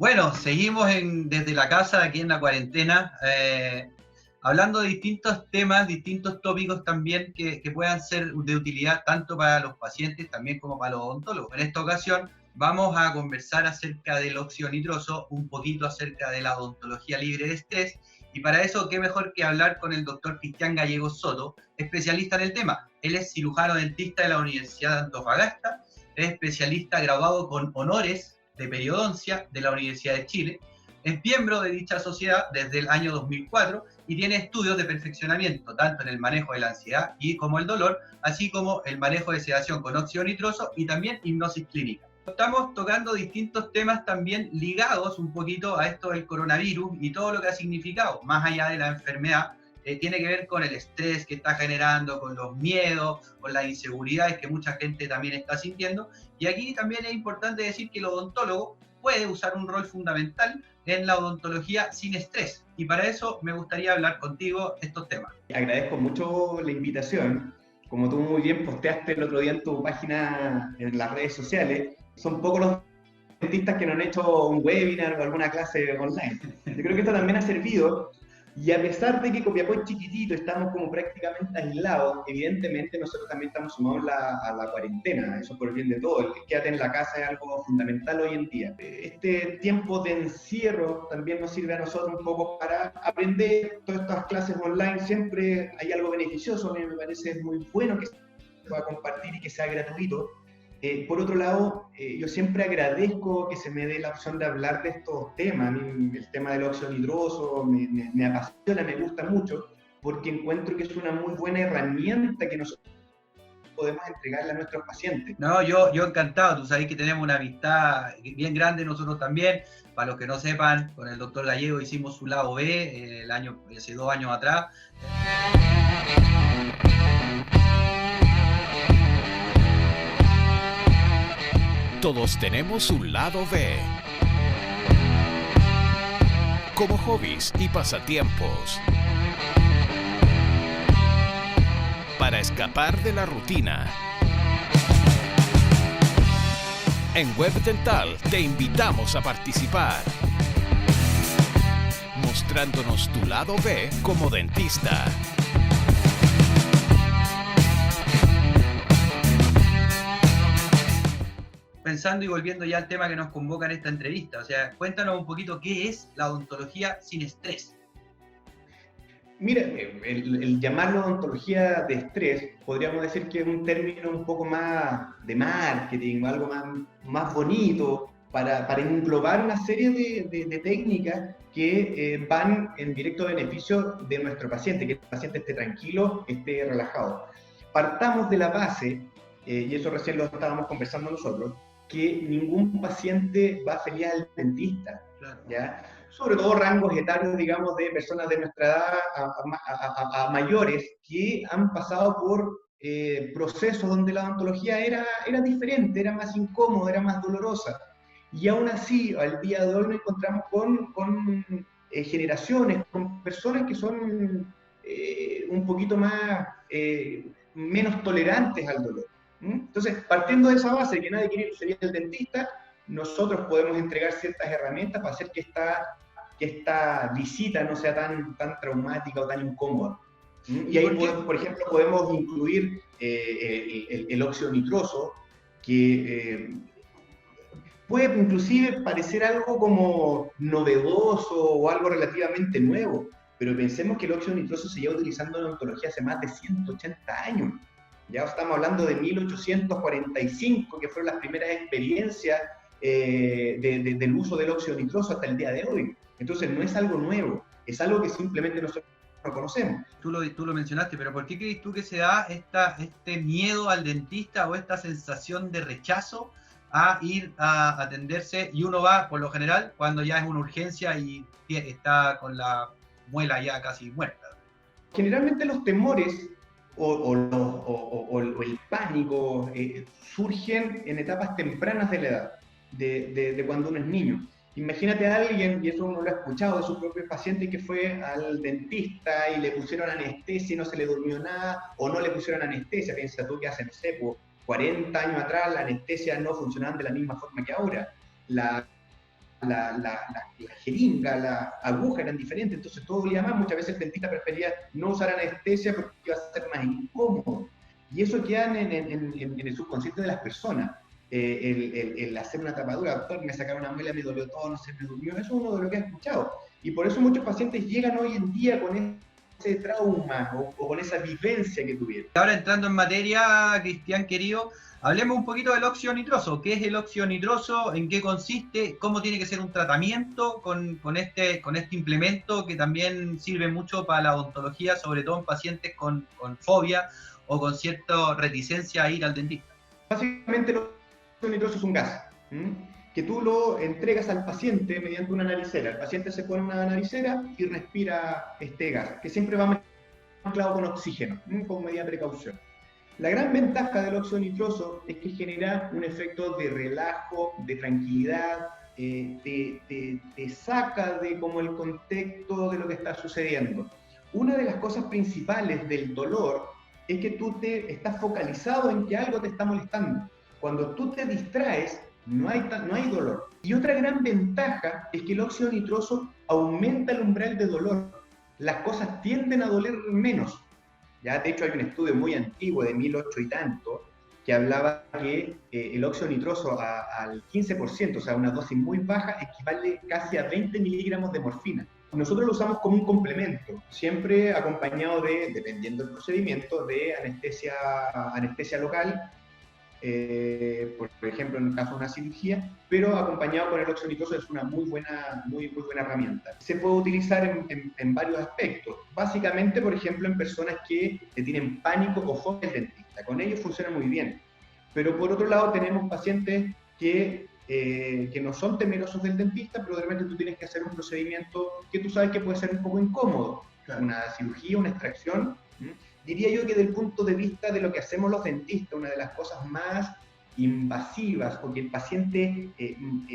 Bueno, seguimos desde la casa, aquí en la cuarentena, hablando de distintos temas, distintos tópicos también que puedan ser de utilidad tanto para los pacientes también como para los odontólogos. En esta ocasión vamos a conversar acerca del óxido nitroso, un poquito acerca de la odontología libre de estrés, y para eso qué mejor que hablar con el doctor Cristian Gallegos Soto, especialista en el tema. Él es cirujano dentista de la Universidad de Antofagasta, es especialista graduado con honores de periodoncia de la Universidad de Chile, es miembro de dicha sociedad desde el año 2004 y tiene estudios de perfeccionamiento tanto en el manejo de la ansiedad y como el dolor, así como el manejo de sedación con óxido nitroso y también hipnosis clínica. Estamos tocando distintos temas también ligados un poquito a esto del coronavirus y todo lo que ha significado, más allá de la enfermedad, tiene que ver con el estrés que está generando, con los miedos, con las inseguridades que mucha gente también está sintiendo. Y aquí también es importante decir que el odontólogo puede usar un rol fundamental en la odontología sin estrés. Y para eso me gustaría hablar contigo estos temas. Agradezco mucho la invitación. Como tú muy bien posteaste el otro día en tu página en las redes sociales, son pocos los dentistas que no han hecho un webinar o alguna clase online. Yo creo que esto también ha servido. Y a pesar de que Copiapó es chiquitito, estamos como prácticamente aislados, evidentemente nosotros también estamos sumados a la cuarentena, eso por el bien de todos. El quédate en la casa es algo fundamental hoy en día. Este tiempo de encierro también nos sirve a nosotros un poco para aprender todas estas clases online. Siempre hay algo beneficioso, a mí me parece muy bueno que se pueda compartir y que sea gratuito. Por otro lado, yo siempre agradezco que se me dé la opción de hablar de estos temas. A mí el tema del óxido nitroso me apasiona, me gusta mucho, porque encuentro que es una muy buena herramienta que nosotros podemos entregarle a nuestros pacientes. No, yo encantado. Tú sabes que tenemos una amistad bien grande nosotros también. Para los que no sepan, con el doctor Gallego hicimos su lado B hace 2 años atrás. Todos tenemos un lado B, como hobbies y pasatiempos, para escapar de la rutina. En Web Dental te invitamos a participar, mostrándonos tu lado B como dentista. Pensando y volviendo ya al tema que nos convoca en esta entrevista, o sea, cuéntanos un poquito qué es la odontología sin estrés. Mira, el llamarlo odontología de estrés, podríamos decir que es un término un poco más de marketing, algo más bonito, para englobar una serie de técnicas que van en directo beneficio de nuestro paciente, que el paciente esté tranquilo, esté relajado. Partamos de la base, y eso recién lo estábamos conversando nosotros, que ningún paciente va feliz al dentista, Claro. ¿ya? Sobre todo rangos etarios, digamos, de personas de nuestra edad a mayores que han pasado por procesos donde la odontología era diferente, era más incómoda, era más dolorosa. Y aún así, al día de hoy nos encontramos con generaciones, con personas que son un poquito menos tolerantes al dolor. Entonces, partiendo de esa base, que nadie quiere ser el dentista, nosotros podemos entregar ciertas herramientas para hacer que esta visita no sea tan traumática o tan incómoda. Y ahí, por ejemplo, podemos incluir el óxido nitroso, que puede inclusive parecer algo como novedoso o algo relativamente nuevo, pero pensemos que el óxido nitroso se lleva utilizando en odontología hace más de 180 años. Ya estamos hablando de 1845, que fueron las primeras experiencias del uso del óxido nitroso hasta el día de hoy. Entonces no es algo nuevo, es algo que simplemente nosotros no conocemos. Tú lo mencionaste, pero ¿por qué crees tú que se da este miedo al dentista o esta sensación de rechazo a ir a atenderse? Y uno va, por lo general, cuando ya es una urgencia y está con la muela ya casi muerta. Generalmente los temores o el pánico surgen en etapas tempranas de la edad, de cuando uno es niño. Imagínate a alguien, y eso uno lo ha escuchado de su propio paciente, que fue al dentista y le pusieron anestesia y no se le durmió nada, o no le pusieron anestesia. Piensa tú que hace, no sé, 40 años atrás la anestesia no funcionaba de la misma forma que ahora. la jeringa, la aguja eran diferentes, entonces todo dolía más. Muchas veces el dentista prefería no usar anestesia porque iba a ser más incómodo. Y eso queda en el subconsciente de las personas. El hacer una tapadura, doctor, me sacaron una muela, me dolió todo, no sé, me durmió, eso es uno de lo que he escuchado. Y por eso muchos pacientes llegan hoy en día con ese trauma o con esa vivencia que tuvieron. Ahora entrando en materia, Cristian querido, hablemos un poquito del óxido nitroso. ¿Qué es el óxido nitroso? ¿En qué consiste? ¿Cómo tiene que ser un tratamiento con este implemento que también sirve mucho para la odontología, sobre todo en pacientes con fobia o con cierta reticencia a ir al dentista? Básicamente el óxido nitroso es un gas que tú lo entregas al paciente mediante una naricera. El paciente se pone una naricera y respira este gas, que siempre va mezclado con oxígeno, con medida de precaución. La gran ventaja del óxido nitroso es que genera un efecto de relajo, de tranquilidad, te saca de como el contexto de lo que está sucediendo. Una de las cosas principales del dolor es que tú estás focalizado en que algo te está molestando. Cuando tú te distraes, no hay dolor. Y otra gran ventaja es que el óxido nitroso aumenta el umbral de dolor. Las cosas tienden a doler menos. Ya, de hecho, hay un estudio muy antiguo de 1800 y tanto que hablaba que el óxido nitroso al 15%, o sea, una dosis muy baja, equivale casi a 20 miligramos de morfina. Nosotros lo usamos como un complemento, siempre acompañado de, dependiendo del procedimiento, de anestesia local, por ejemplo, en el caso de una cirugía, pero acompañado con el óxido nitroso es una muy buena herramienta. Se puede utilizar en varios aspectos, básicamente, por ejemplo, en personas que tienen pánico o fobia al dentista. Con ellos funciona muy bien, pero por otro lado tenemos pacientes que no son temerosos del dentista, pero de repente tú tienes que hacer un procedimiento que tú sabes que puede ser un poco incómodo, una cirugía, una extracción. Diría yo que desde el punto de vista de lo que hacemos los dentistas, una de las cosas más invasivas o que el paciente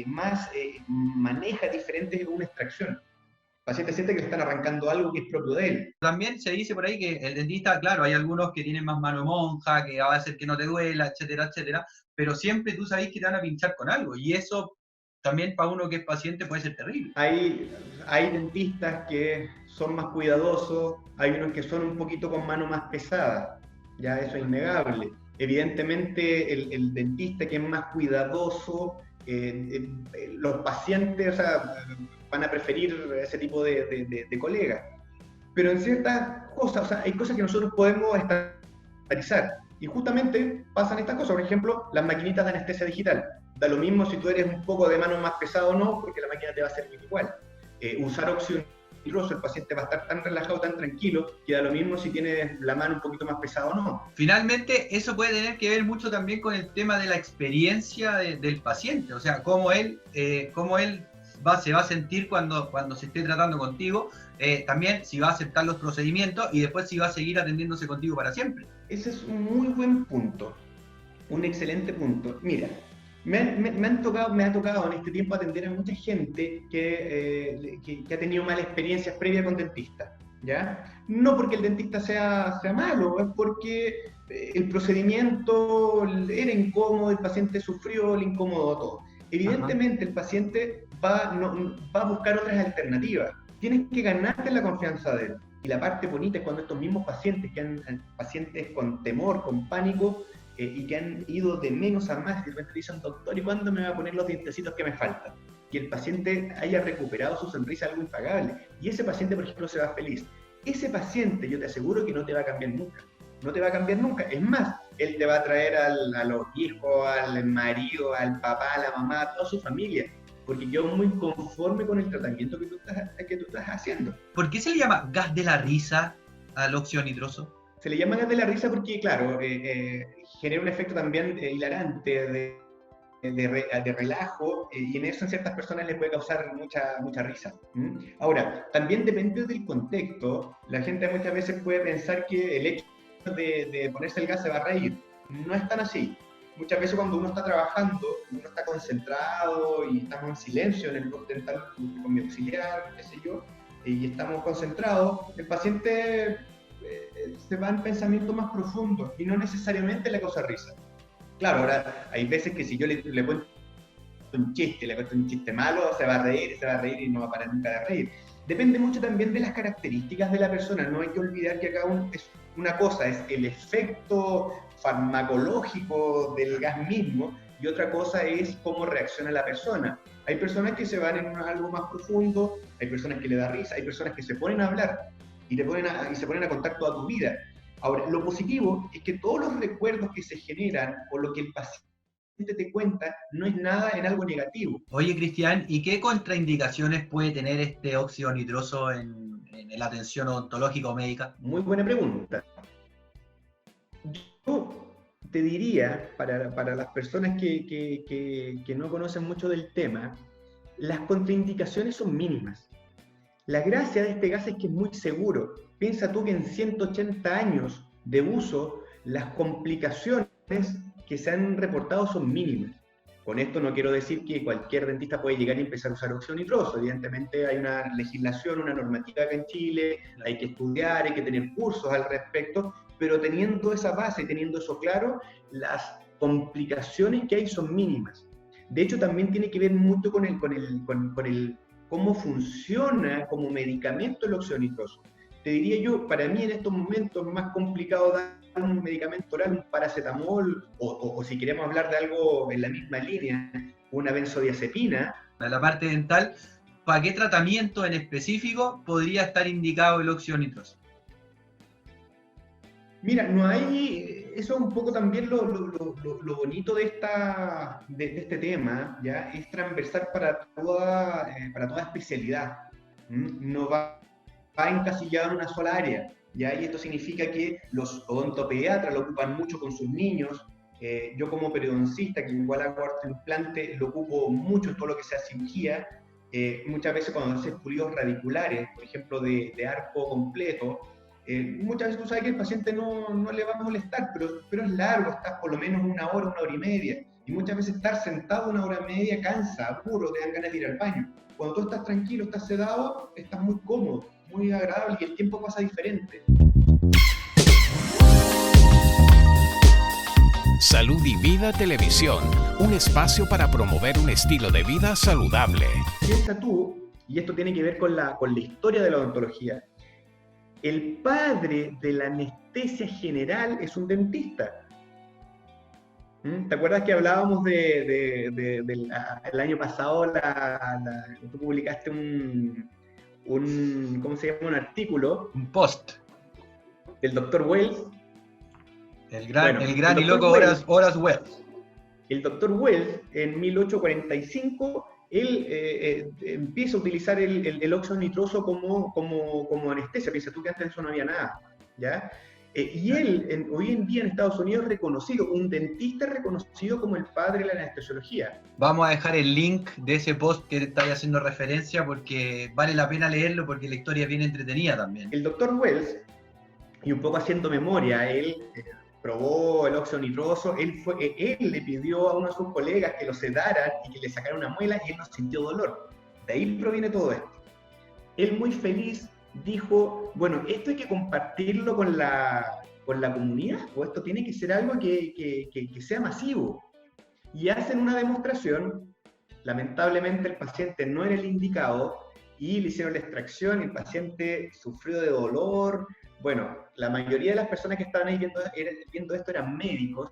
más maneja diferente es una extracción. El paciente siente que le están arrancando algo que es propio de él. También se dice por ahí que el dentista, claro, hay algunos que tienen más mano monja, que va a hacer que no te duela, etcétera, etcétera, pero siempre tú sabes que te van a pinchar con algo, y eso también para uno que es paciente puede ser terrible. Hay dentistas que son más cuidadosos, hay unos que son un poquito con mano más pesada, ya eso es innegable. Evidentemente el dentista que es más cuidadoso, los pacientes, o sea, van a preferir ese tipo de colegas. Pero en ciertas cosas, o sea, hay cosas que nosotros podemos estandarizar. Y justamente pasan estas cosas, por ejemplo, las maquinitas de anestesia digital. Da lo mismo si tú eres un poco de mano más pesado o no, porque la máquina te va a servir igual. Usar óxido nitroso, el paciente va a estar tan relajado, tan tranquilo, que da lo mismo si tienes la mano un poquito más pesada o no. Finalmente, eso puede tener que ver mucho también con el tema de la experiencia del paciente, o sea, cómo él se va a sentir cuando se esté tratando contigo, también si va a aceptar los procedimientos y después si va a seguir atendiéndose contigo para siempre. Ese es un muy buen punto, un excelente punto. Mira, me ha tocado en este tiempo atender a mucha gente que ha tenido malas experiencias previas con dentistas, ¿ya? No porque el dentista sea malo, es porque el procedimiento era incómodo, el paciente sufrió, le incomodó todo. Evidentemente el paciente va a buscar otras alternativas. Tienes que ganarte la confianza de él. Y la parte bonita es cuando estos mismos pacientes, pacientes con temor, con pánico, y que han ido de menos a más, y de repente dicen, doctor, ¿y cuándo me va a poner los dientecitos que me faltan? Y el paciente haya recuperado su sonrisa, algo impagable. Y ese paciente, por ejemplo, se va feliz. Ese paciente, yo te aseguro que no te va a cambiar nunca. No te va a cambiar nunca. Es más, él te va a traer a los hijos, al marido, al papá, a la mamá, a toda su familia, porque quedó muy conforme con el tratamiento que tú estás haciendo. ¿Por qué se le llama gas de la risa al óxido nitroso? Se le llama gas de la risa porque, claro, genera un efecto también hilarante de relajo, y en eso en ciertas personas les puede causar mucha risa. Ahora, también depende del contexto. La gente muchas veces puede pensar que el hecho de ponerse el gas se va a reír. No es tan así. Muchas veces cuando uno está trabajando, uno está concentrado y estamos en silencio en el blog dental con mi auxiliar, qué sé yo, y estamos concentrados, el paciente se va en pensamientos más profundos y no necesariamente le causa risa. Claro, ahora hay veces que si yo le cuento un chiste, le cuento un chiste malo, se va a reír y no va a parar nunca de reír. Depende mucho también de las características de la persona. No hay que olvidar que acá una cosa es el efecto farmacológico del gas mismo y otra cosa es cómo reacciona la persona. Hay personas que se van en algo más profundo, hay personas que le da risa, hay personas que se ponen a hablar y se ponen a contar toda tu vida. Ahora, lo positivo es que todos los recuerdos que se generan o lo que el paciente te cuenta no es nada en algo negativo. Oye, Cristian, ¿y qué contraindicaciones puede tener este óxido nitroso en la atención odontológica o médica? Muy buena pregunta. Yo te diría, para las personas que no conocen mucho del tema, las contraindicaciones son mínimas. La gracia de este gas es que es muy seguro. Piensa tú que en 180 años de uso, las complicaciones que se han reportado son mínimas. Con esto no quiero decir que cualquier dentista puede llegar y empezar a usar óxido nitroso. Evidentemente hay una legislación, una normativa acá en Chile, hay que estudiar, hay que tener cursos al respecto, pero teniendo esa base, teniendo eso claro, las complicaciones que hay son mínimas. De hecho, también tiene que ver mucho con el cómo funciona como medicamento el óxido nitroso. Te diría yo, para mí en estos momentos es más complicado dar un medicamento oral, un paracetamol, o si queremos hablar de algo en la misma línea, una benzodiazepina. En la parte dental, ¿para qué tratamiento en específico podría estar indicado el óxido nitroso? Mira, no hay, eso es un poco también lo bonito de este tema, ¿ya? Es transversal para toda especialidad. No va encasillado en una sola área, ¿ya? Y esto significa que los odontopediatras lo ocupan mucho con sus niños. Yo como periodoncista, que igual hago implante, lo ocupo mucho en todo lo que sea cirugía. Muchas veces cuando haces pulidos radiculares, por ejemplo, de arco completo, muchas veces tú sabes que el paciente no le va a molestar, pero es largo, estás por lo menos una hora y media, y muchas veces estar sentado una hora y media cansa, aburro, te dan ganas de ir al baño. Cuando tú estás tranquilo, estás sedado, estás muy cómodo, muy agradable y el tiempo pasa diferente. Salud y Vida Televisión, un espacio para promover un estilo de vida saludable. Piensa tú, y esto tiene que ver con la historia de la odontología, el padre de la anestesia general es un dentista. ¿Te acuerdas que hablábamos el año pasado, tú publicaste ¿cómo se llama? Un artículo. Un post. Del Dr. Wells. El gran y loco Horace Wells. El Dr. Wells, en 1845, él empieza a utilizar el óxido nitroso como anestesia. Piensa tú que antes de eso no había nada, ¿ya? Y él, hoy en día en Estados Unidos, reconocido, un dentista reconocido como el padre de la anestesiología. Vamos a dejar el link de ese post que estáis haciendo referencia porque vale la pena leerlo porque la historia es bien entretenida también. El Dr. Wells, y un poco haciendo memoria, él probó el óxido nitroso, él le pidió a uno de sus colegas que lo sedaran y que le sacaran una muela y él no sintió dolor. De ahí proviene todo esto. Él muy feliz dijo, bueno, esto hay que compartirlo con la comunidad, o esto tiene que ser algo que sea masivo. Y hacen una demostración, lamentablemente el paciente no era el indicado, y le hicieron la extracción, y el paciente sufrió de dolor. Bueno, la mayoría de las personas que estaban ahí viendo esto eran médicos,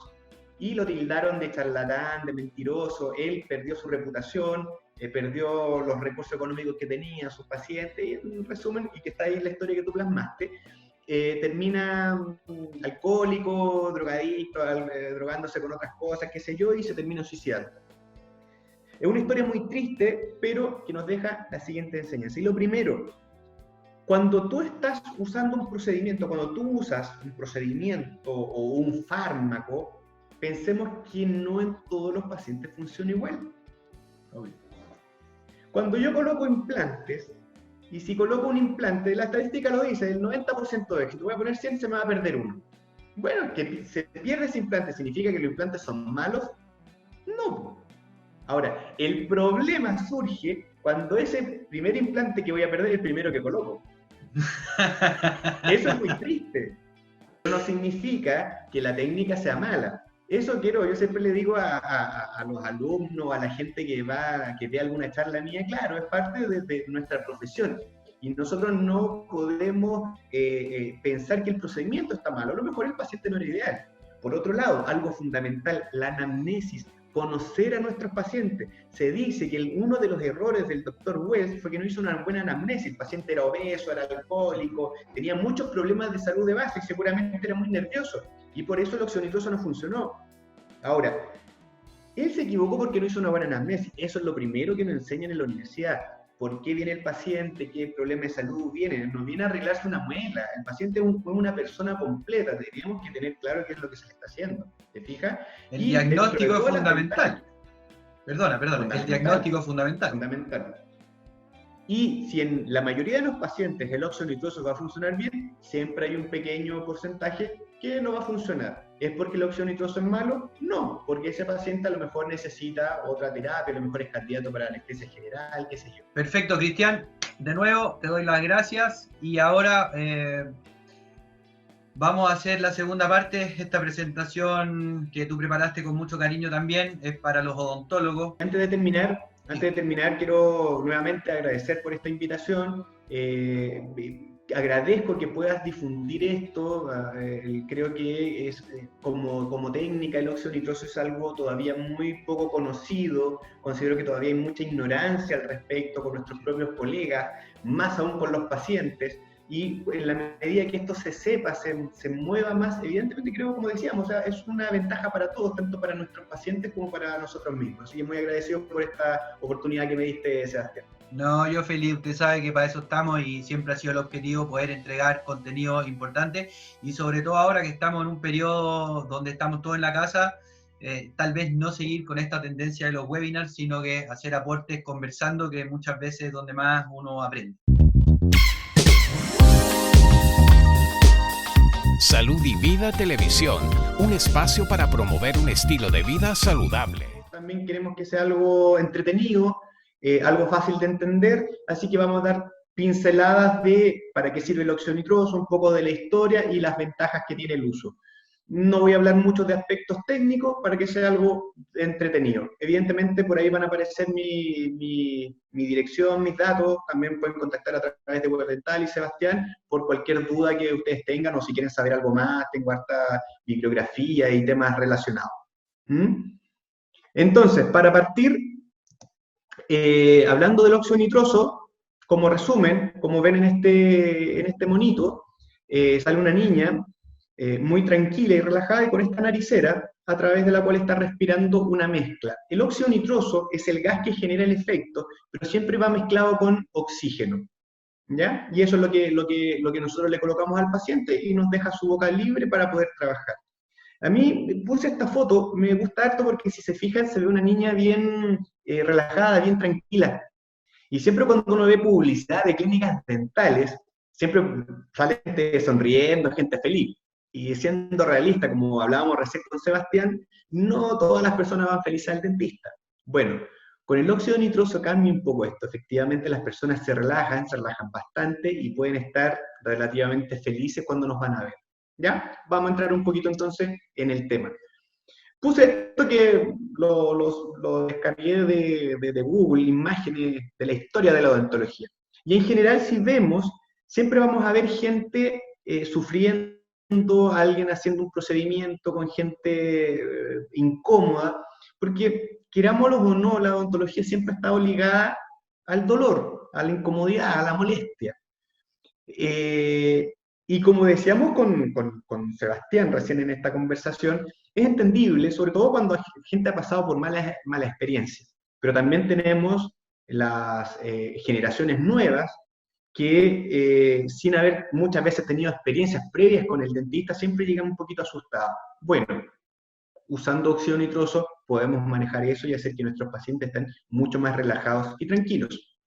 y lo tildaron de charlatán, de mentiroso. Él perdió su reputación, perdió los recursos económicos que tenía, sus pacientes, y en resumen, y que está ahí en la historia que tú plasmaste, termina alcohólico, drogadicto, drogándose con otras cosas, qué sé yo, y se termina suicidando. Es una historia muy triste, pero que nos deja la siguiente enseñanza. Y lo primero, cuando tú estás usando un procedimiento, cuando tú usas un procedimiento o un fármaco, pensemos que no en todos los pacientes funciona igual. Cuando yo coloco implantes, y si coloco un implante, la estadística lo dice, el 90% de éxito, voy a poner 100, se me va a perder uno. Bueno, que se pierde ese implante, ¿significa que los implantes son malos? No. Ahora, el problema surge cuando ese primer implante que voy a perder es el primero que coloco. Eso es muy triste. No significa que la técnica sea mala. Eso quiero, yo siempre le digo a los alumnos, a la gente que ve alguna charla mía, claro, es parte de nuestra profesión. Y nosotros no podemos pensar que el procedimiento está malo, a lo mejor el paciente no era ideal. Por otro lado, algo fundamental, la anamnesis, conocer a nuestros pacientes. Se dice que uno de los errores del doctor West fue que no hizo una buena anamnesis. El paciente era obeso, era alcohólico, tenía muchos problemas de salud de base y seguramente era muy nervioso. Y por eso el óxido nitroso no funcionó. Ahora, él se equivocó porque no hizo una buena anamnesis. Eso es lo primero que nos enseñan en la universidad. ¿Por qué viene el paciente? ¿Qué problema de salud viene? No viene a arreglarse una muela. El paciente es una persona completa. Tenemos que tener claro qué es lo que se le está haciendo. ¿Te fijas? El diagnóstico es fundamental. Perdona, el diagnóstico es fundamental. Fundamental. Y si en la mayoría de los pacientes el óxido nitroso va a funcionar bien, siempre hay un pequeño porcentaje que no va a funcionar. ¿Es porque el óxido nitroso es malo? No, porque ese paciente a lo mejor necesita otra terapia, a lo mejor es candidato para anestesia general, qué sé yo. Perfecto, Cristian. De nuevo, te doy las gracias y ahora vamos a hacer la segunda parte. Esta presentación que tú preparaste con mucho cariño también es para los odontólogos. Antes de terminar, quiero nuevamente agradecer por esta invitación. Agradezco que puedas difundir esto. Creo que es como técnica el óxido nitroso es algo todavía muy poco conocido. Considero que todavía hay mucha ignorancia al respecto con nuestros propios colegas, más aún con los pacientes. Y en la medida que esto se sepa, se mueva más, evidentemente creo, como decíamos, o sea, es una ventaja para todos, tanto para nuestros pacientes como para nosotros mismos. Así que muy agradecido por esta oportunidad que me diste, Sebastián. No, yo feliz, usted sabe que para eso estamos y siempre ha sido el objetivo poder entregar contenido importante y sobre todo ahora que estamos en un periodo donde estamos todos en la casa, tal vez no seguir con esta tendencia de los webinars, sino que hacer aportes conversando, que muchas veces es donde más uno aprende. Salud y Vida Televisión, un espacio para promover un estilo de vida saludable. También queremos que sea algo entretenido, algo fácil de entender, así que vamos a dar pinceladas de para qué sirve el óxido nitroso, un poco de la historia y las ventajas que tiene el uso. No voy a hablar mucho de aspectos técnicos para que sea algo entretenido. Evidentemente por ahí van a aparecer mi dirección, mis datos, también pueden contactar a través de WebDental y Sebastián por cualquier duda que ustedes tengan o si quieren saber algo más, tengo harta bibliografía y temas relacionados. Entonces, para partir, hablando del óxido nitroso, como resumen, como ven en este monito, sale una niña muy tranquila y relajada y con esta naricera a través de la cual está respirando una mezcla. El óxido nitroso es el gas que genera el efecto, pero siempre va mezclado con oxígeno, ¿ya? Y eso es lo que nosotros le colocamos al paciente y nos deja su boca libre para poder trabajar. A mí puse esta foto, me gusta harto porque si se fijan se ve una niña bien relajada, bien tranquila. Y siempre cuando uno ve publicidad de clínicas dentales, siempre sale gente sonriendo, gente feliz. Y siendo realista, como hablábamos recién con Sebastián, no todas las personas van felices al dentista. Bueno, con el óxido nitroso cambia un poco esto. Efectivamente las personas se relajan bastante y pueden estar relativamente felices cuando nos van a ver. ¿Ya? Vamos a entrar un poquito entonces en el tema. Puse esto que lo descargué de Google, imágenes de la historia de la odontología. Y en general, si vemos, siempre vamos a ver gente sufriendo, alguien haciendo un procedimiento con gente incómoda, porque querámoslo o no, la odontología siempre ha estado ligada al dolor, a la incomodidad, a la molestia. Y como decíamos con Sebastián recién en esta conversación, es entendible, sobre todo cuando la gente ha pasado por malas experiencias. Pero también tenemos las generaciones nuevas que sin haber muchas veces tenido experiencias previas con el dentista, siempre llegan un poquito asustados. Bueno, usando óxido nitroso podemos manejar eso y hacer que nuestros pacientes estén mucho más relajados y tranquilos.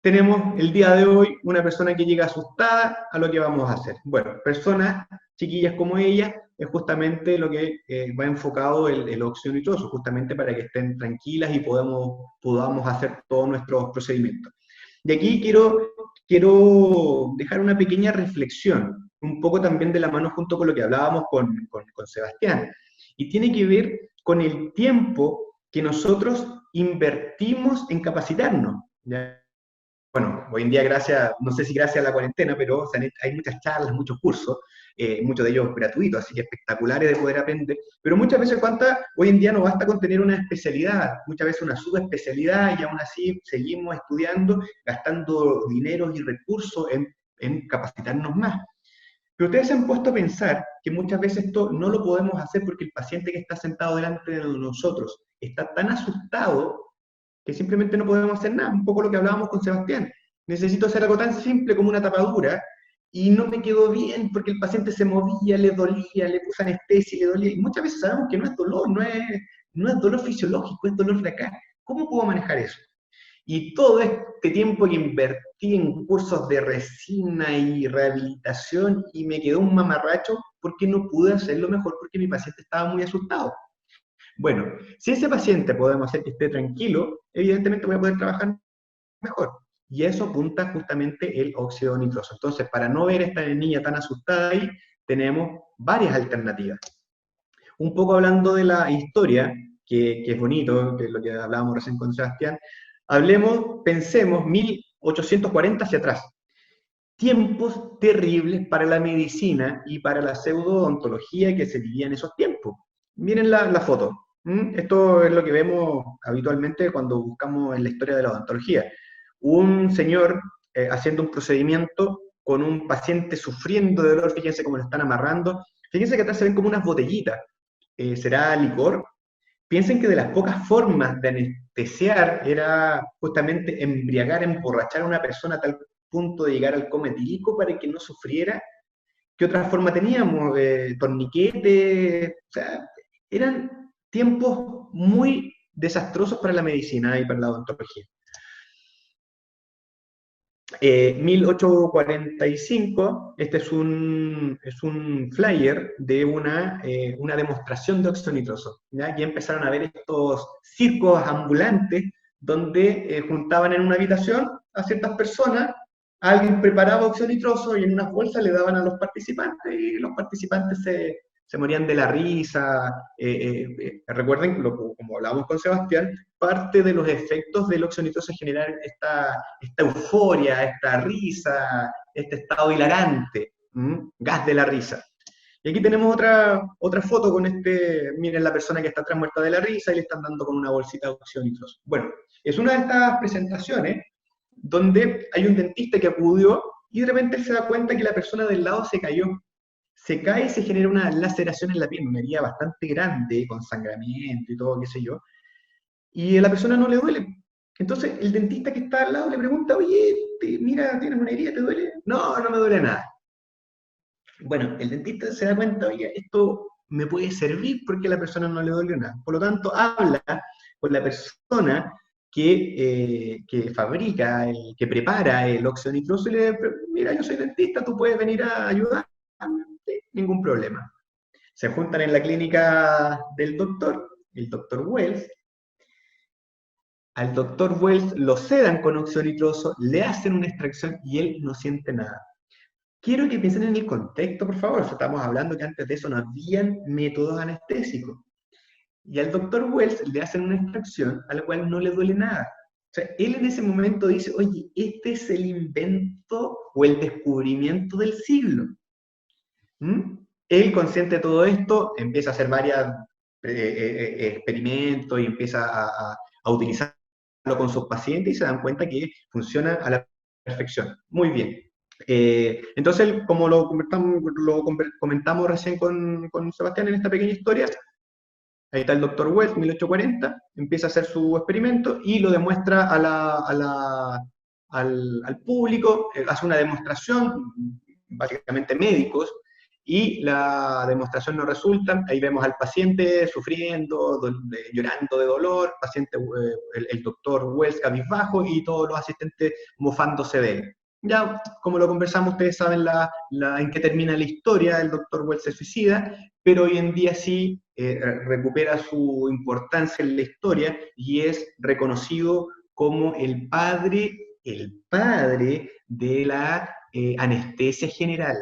Tenemos el día de hoy una persona que llega asustada a lo que vamos a hacer. Bueno, personas chiquillas como ella, es justamente lo que va enfocado el óxido nitroso, justamente para que estén tranquilas y podamos hacer todos nuestros procedimientos. De aquí quiero dejar una pequeña reflexión. un poco también de la mano junto con lo que hablábamos con Sebastián, y tiene que ver con el tiempo que nosotros invertimos en capacitarnos, ¿ya? Bueno, hoy en día gracias, no sé si gracias a la cuarentena, pero hay muchas charlas, muchos cursos, muchos de ellos gratuitos, así que espectaculares de poder aprender, pero muchas veces hoy en día no basta con tener una especialidad, muchas veces una subespecialidad y aún así seguimos estudiando, gastando dinero y recursos en capacitarnos más. Pero ustedes se han puesto a pensar que muchas veces esto no lo podemos hacer porque el paciente que está sentado delante de nosotros está tan asustado que simplemente no podemos hacer nada, un poco lo que hablábamos con Sebastián. Necesito hacer algo tan simple como una tapadura y no me quedó bien porque el paciente se movía, le dolía, le puse anestesia, le dolía. Y muchas veces sabemos que no es dolor, no es dolor fisiológico, es dolor de acá. ¿Cómo puedo manejar eso? Y todo este tiempo que invertí en cursos de resina y rehabilitación y me quedó un mamarracho porque no pude hacerlo mejor porque mi paciente estaba muy asustado. Bueno, si ese paciente podemos hacer que esté tranquilo, evidentemente voy a poder trabajar mejor. Y eso apunta justamente el óxido nitroso. Entonces, para no ver a esta niña tan asustada ahí, tenemos varias alternativas. Un poco hablando de la historia, que es bonito, que es lo que hablábamos recién con Sebastián, pensemos 1840 hacia atrás. Tiempos terribles para la medicina y para la pseudoodontología que se vivía en esos tiempos. Miren la foto. Esto es lo que vemos habitualmente cuando buscamos en la historia de la odontología. Un señor haciendo un procedimiento con un paciente sufriendo de dolor, fíjense cómo lo están amarrando. Fíjense que atrás se ven como unas botellitas. ¿Será licor? Piensen que de las pocas formas de anestesiar era justamente embriagar, emborrachar a una persona a tal punto de llegar al coma etílico para que no sufriera. ¿Qué otra forma teníamos? Torniquetes, o sea, eran tiempos muy desastrosos para la medicina y para la odontología. 1845, este es un flyer de una demostración de óxido nitroso. ¿Ya? Aquí empezaron a ver estos circos ambulantes donde juntaban en una habitación a ciertas personas, alguien preparaba óxido nitroso y en unas bolsas le daban a los participantes y los participantes se morían de la risa. Recuerden, como hablábamos con Sebastián, parte de los efectos del óxido nitroso es generar esta euforia, esta risa, este estado hilarante, gas de la risa. Y aquí tenemos otra foto con miren la persona que está atrás muerta de la risa y le están dando con una bolsita de óxido nitroso. Bueno, es una de estas presentaciones donde hay un dentista que acudió y de repente él se da cuenta que la persona del lado se cayó. Se cae y se genera una laceración en la piel, una herida bastante grande, con sangramiento y todo, qué sé yo, y a la persona no le duele. Entonces el dentista que está al lado le pregunta, oye, mira, tienes una herida, ¿te duele? No, no me duele nada. Bueno, el dentista se da cuenta, oye, esto me puede servir porque a la persona no le duele nada. Por lo tanto, habla con la persona que fabrica, que prepara el óxido nitroso y le dice, mira, yo soy dentista, tú puedes venir a ayudar. Sí, ningún problema. Se juntan en la clínica del doctor, el doctor Wells. Al doctor Wells lo sedan con óxido nitroso, le hacen una extracción y él no siente nada. Quiero que piensen en el contexto, por favor. Estamos hablando que antes de eso no habían métodos anestésicos. Y al doctor Wells le hacen una extracción a la cual no le duele nada. O sea, él en ese momento dice, oye, este es el invento o el descubrimiento del siglo. Él, consciente de todo esto, empieza a hacer varios experimentos y empieza a utilizarlo con sus pacientes y se dan cuenta que funciona a la perfección. Muy bien. Entonces, como lo comentamos recién con Sebastián en esta pequeña historia, ahí está el doctor Wells, 1840, empieza a hacer su experimento y lo demuestra al público, hace una demostración, básicamente médicos, y la demostración no resulta. Ahí vemos al paciente sufriendo, llorando de dolor, paciente, el doctor Wells cabizbajo y todos los asistentes mofándose de él. Ya, como lo conversamos, ustedes saben en qué termina la historia, el doctor Wells se suicida, pero hoy en día sí recupera su importancia en la historia y es reconocido como el padre de la anestesia general.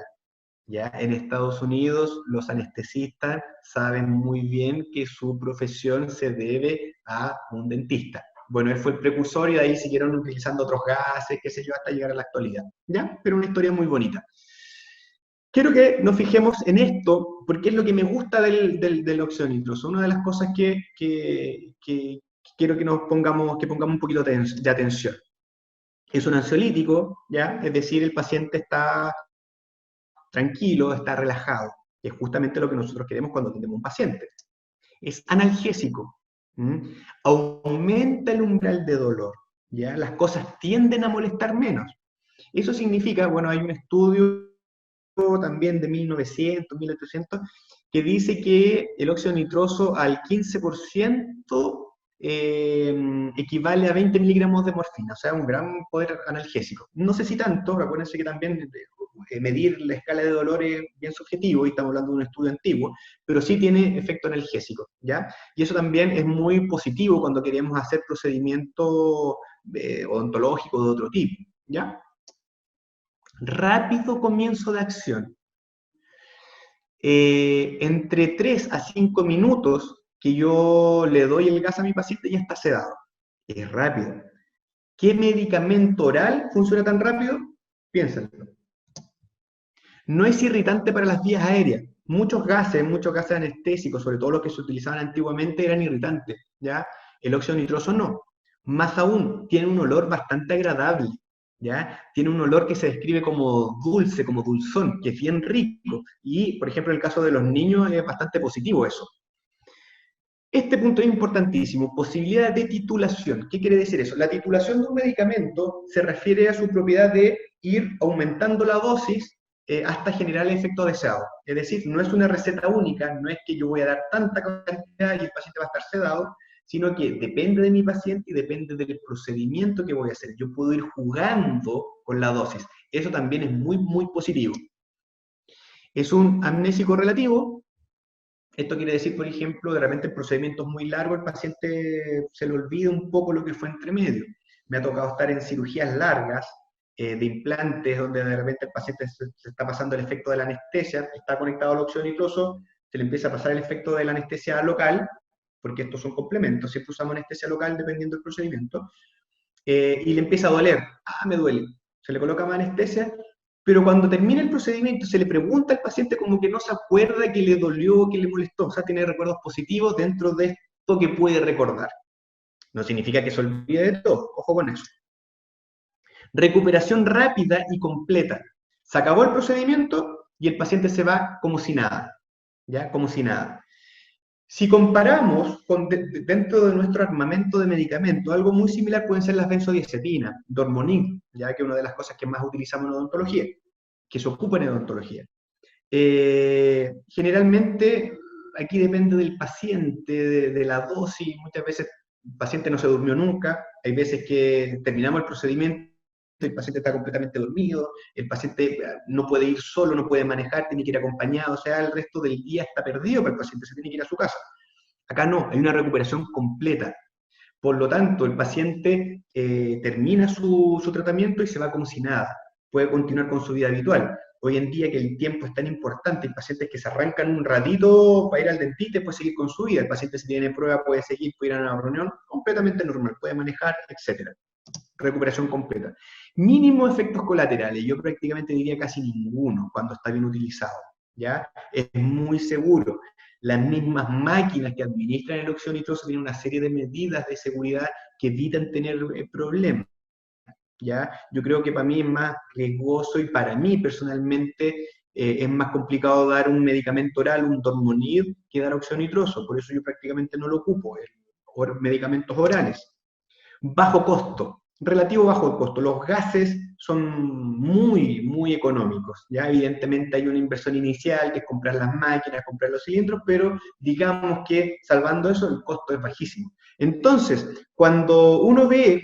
¿ya? En Estados Unidos los anestesistas saben muy bien que su profesión se debe a un dentista. Bueno, él fue el precursor y de ahí siguieron utilizando otros gases, qué sé yo, hasta llegar a la actualidad, ¿ya? Pero una historia muy bonita. Quiero que nos fijemos en esto, porque es lo que me gusta del óxido nitroso. Una de las cosas que quiero que pongamos un poquito de atención. Es un ansiolítico, ¿ya? Es decir, el paciente está tranquilo, está relajado, que es justamente lo que nosotros queremos cuando tenemos un paciente. Es analgésico, ¿m? Aumenta el umbral de dolor, ¿ya? Las cosas tienden a molestar menos. Eso significa, bueno, hay un estudio también de 1900, 1800, que dice que el óxido nitroso al 15% equivale a 20 miligramos de morfina, o sea, un gran poder analgésico. No sé si tanto, recuérdense que también medir la escala de dolor es bien subjetivo, y estamos hablando de un estudio antiguo, pero sí tiene efecto analgésico, ¿ya? Y eso también es muy positivo cuando queremos hacer procedimientos odontológicos de otro tipo, ¿ya? Rápido comienzo de acción. Entre 3 a 5 minutos que yo le doy el gas a mi paciente ya está sedado. Es rápido. ¿Qué medicamento oral funciona tan rápido? Piénsenlo. No es irritante para las vías aéreas. Muchos gases anestésicos, sobre todo los que se utilizaban antiguamente, eran irritantes, ¿ya? El óxido nitroso no. Más aún, tiene un olor bastante agradable, ¿ya? Tiene un olor que se describe como dulce, como dulzón, que es bien rico. Y, por ejemplo, en el caso de los niños es bastante positivo eso. Este punto es importantísimo, posibilidad de titulación. ¿Qué quiere decir eso? La titulación de un medicamento se refiere a su propiedad de ir aumentando la dosis hasta generar el efecto deseado. Es decir, no es una receta única, no es que yo voy a dar tanta cantidad y el paciente va a estar sedado, sino que depende de mi paciente y depende del procedimiento que voy a hacer. Yo puedo ir jugando con la dosis. Eso también es muy, muy positivo. Es un amnésico relativo. Esto quiere decir, por ejemplo, de repente en procedimientos muy largos el paciente se le olvida un poco lo que fue entre medio. Me ha tocado estar en cirugías largas, de implantes, donde de repente el paciente se está pasando el efecto de la anestesia, está conectado al óxido nitroso, se le empieza a pasar el efecto de la anestesia local, porque estos son complementos, siempre usamos anestesia local dependiendo del procedimiento, y le empieza a doler. Ah, me duele. Se le coloca más anestesia, pero cuando termina el procedimiento se le pregunta al paciente como que no se acuerda que le dolió, que le molestó, o sea, tiene recuerdos positivos dentro de esto que puede recordar. No significa que se olvide de todo, ojo con eso. Recuperación rápida y completa. Se acabó el procedimiento y el paciente se va como si nada, ¿ya? Como si nada. Si comparamos dentro de nuestro armamento de medicamentos, algo muy similar pueden ser las benzodiazepinas, Dormonil, ya que es una de las cosas que más utilizamos en odontología, que se ocupan en odontología. Generalmente, aquí depende del paciente, de la dosis, muchas veces el paciente no se durmió nunca, hay veces que terminamos el procedimiento, el paciente está completamente dormido, el paciente no puede ir solo, no puede manejar, tiene que ir acompañado, o sea, el resto del día está perdido para el paciente, se tiene que ir a su casa. Acá no, hay una recuperación completa. Por lo tanto, el paciente termina su tratamiento y se va como si nada, puede continuar con su vida habitual. Hoy en día que el tiempo es tan importante, hay pacientes que se arrancan un ratito para ir al dentista y puede seguir con su vida, el paciente si tiene prueba puede seguir, puede ir a una reunión, completamente normal, puede manejar, etc. Recuperación completa. Mínimo efectos colaterales, yo prácticamente diría casi ninguno cuando está bien utilizado, ¿ya? Es muy seguro. Las mismas máquinas que administran el óxido nitroso tienen una serie de medidas de seguridad que evitan tener problemas, ¿ya? Yo creo que para mí es más riesgoso y para mí personalmente es más complicado dar un medicamento oral, un Dormonil, que dar óxido nitroso, por eso yo prácticamente no lo ocupo, medicamentos orales. Bajo costo, relativo bajo costo. Los gases son muy, muy económicos. ¿Ya? Evidentemente hay una inversión inicial, que es comprar las máquinas, comprar los cilindros, pero digamos que salvando eso, el costo es bajísimo. Entonces, cuando uno ve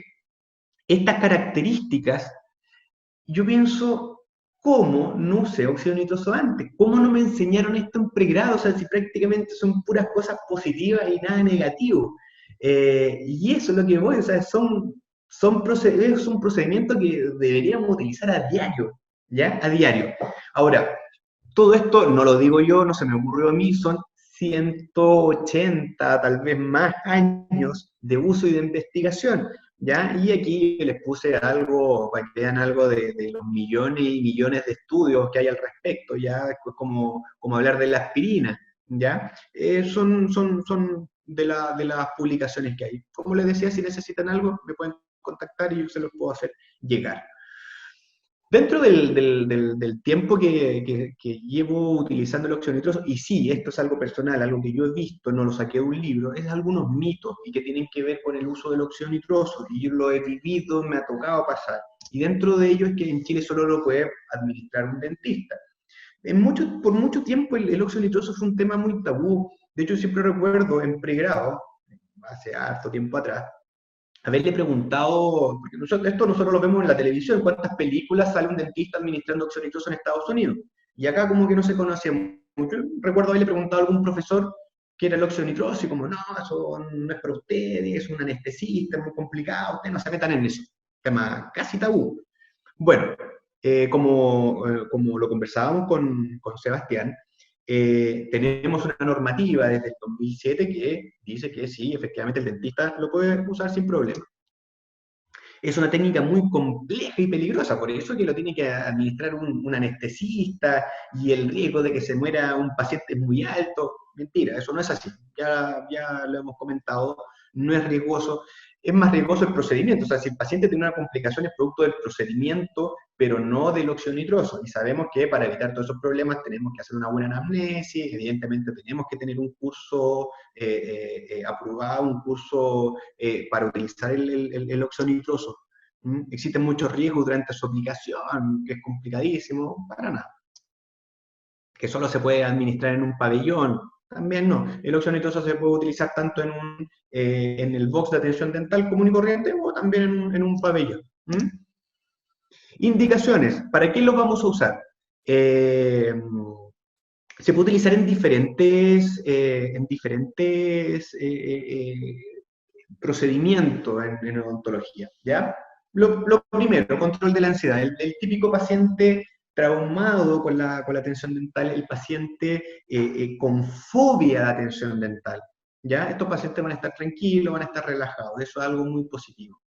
estas características, yo pienso, ¿cómo no usé óxido nitroso antes? ¿Cómo no me enseñaron esto en pregrado? O sea, si prácticamente son puras cosas positivas y nada negativo. Y eso es lo que voy, o sea, es un procedimiento que deberíamos utilizar a diario, ¿ya? A diario. Ahora, Todo esto no lo digo yo, no se me ocurrió a mí, son 180, tal vez más años de uso y de investigación, ¿ya? Y aquí les puse algo, para que vean algo de los millones y millones de estudios que hay al respecto, ¿ya? Como hablar de la aspirina, ¿ya? Son de las publicaciones que hay. Como les decía, si necesitan algo, me pueden contactar y yo se los puedo hacer llegar. Dentro del tiempo que llevo utilizando el óxido nitroso, y sí, esto es algo personal, algo que yo he visto, no lo saqué de un libro, es algunos mitos y que tienen que ver con el uso del óxido nitroso, y yo lo he vivido, me ha tocado pasar. Y dentro de ello es que en Chile solo lo puede administrar un dentista. Por mucho tiempo el óxido nitroso fue un tema muy tabú. De hecho, siempre recuerdo en pregrado, hace harto tiempo atrás, haberle preguntado, porque esto nosotros lo vemos en la televisión, cuántas películas sale un dentista administrando óxido nitroso en Estados Unidos. Y acá como que no se conocía mucho. Recuerdo haberle preguntado a algún profesor qué era el óxido nitroso y como, no, eso no es para ustedes, es un anestesista, es muy complicado, ustedes no se metan en eso. Tema casi tabú. Bueno, como lo conversábamos con Sebastián, tenemos una normativa desde el 2007 que dice que sí, efectivamente el dentista lo puede usar sin problema. Es una técnica muy compleja y peligrosa, por eso que lo tiene que administrar un anestesista y el riesgo de que se muera un paciente es muy alto. Mentira, eso no es así. Ya lo hemos comentado, no es riesgoso. Es más riesgoso el procedimiento, o sea, si el paciente tiene una complicación es producto del procedimiento, pero no del óxido nitroso. Y sabemos que para evitar todos esos problemas tenemos que hacer una buena anamnesis, evidentemente tenemos que tener un curso aprobado, un curso para utilizar el óxido nitroso. Existen muchos riesgos durante su aplicación, que es complicadísimo, para nada. Que solo se puede administrar en un pabellón, también no. El óxido nitroso se puede utilizar tanto en el box de atención dental común y corriente o también en un pabellón. Indicaciones, ¿para qué lo vamos a usar? Se puede utilizar en diferentes procedimientos en odontología, ¿ya? Lo primero, control de la ansiedad. El típico paciente traumado con la atención dental, el paciente con fobia de atención dental, ¿ya? Estos pacientes van a estar tranquilos, van a estar relajados, eso es algo muy positivo.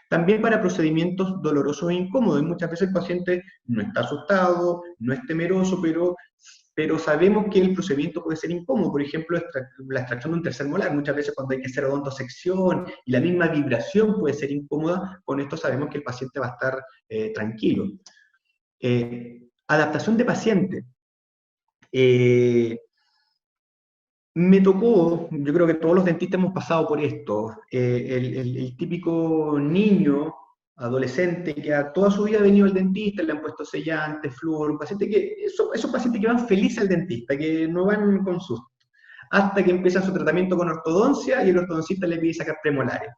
También para procedimientos dolorosos e incómodos. Muchas veces el paciente no está asustado, no es temeroso, pero sabemos que el procedimiento puede ser incómodo. Por ejemplo, la extracción de un tercer molar. Muchas veces cuando hay que hacer odontosección y la misma vibración puede ser incómoda, con esto sabemos que el paciente va a estar tranquilo. Adaptación de paciente. Me tocó, yo creo que todos los dentistas hemos pasado por esto, el típico niño, adolescente, que a toda su vida ha venido al dentista, le han puesto sellante, flúor, un paciente esos pacientes que van felices al dentista, que no van con susto, hasta que empieza su tratamiento con ortodoncia y el ortodoncista le pide sacar premolares.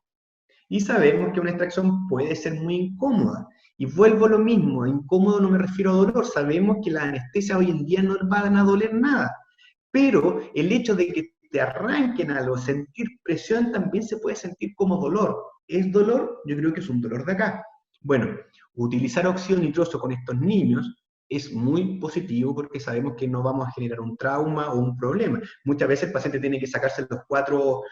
Y sabemos que una extracción puede ser muy incómoda. Y vuelvo a lo mismo, incómodo no me refiero a dolor, sabemos que las anestesias hoy en día no van a doler nada. Pero el hecho de que te arranquen algo, sentir presión, también se puede sentir como dolor. ¿Es dolor? Yo creo que es un dolor de acá. Bueno, utilizar óxido nitroso con estos niños es muy positivo porque sabemos que no vamos a generar un trauma o un problema. Muchas veces el paciente tiene que sacarse los cuatro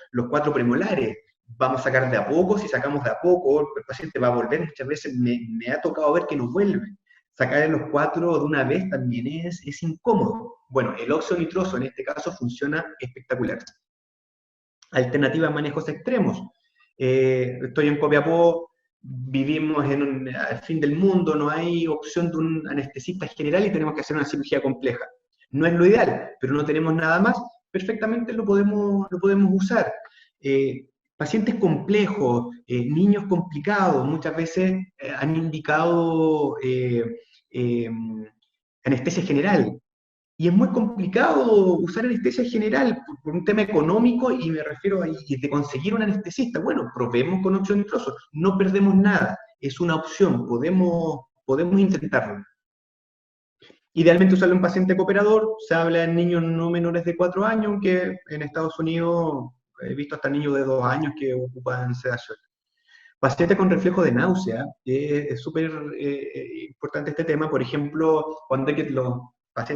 premolares. Vamos a sacar de a poco, si sacamos de a poco, el paciente va a volver. Muchas veces me ha tocado ver que no vuelve. Sacar los 4 de una vez también es incómodo. Bueno, el óxido nitroso en este caso funciona espectacular. Alternativa a manejos extremos. Estoy en Copiapó, vivimos al fin del mundo, no hay opción de un anestesista general y tenemos que hacer una cirugía compleja. No es lo ideal, pero no tenemos nada más, perfectamente lo podemos usar. Pacientes complejos, niños complicados, muchas veces han indicado anestesia general. Y es muy complicado usar anestesia general por un tema económico y me refiero a de conseguir un anestesista. Bueno, probemos con óxido nitroso, no perdemos nada, es una opción, podemos intentarlo. Idealmente usarlo en paciente cooperador, se habla en niños no menores de 4 años, aunque en Estados Unidos he visto hasta niños de 2 años que ocupan sedación. Pacientes con reflejo de náusea, es súper importante este tema, por ejemplo, cuando hay que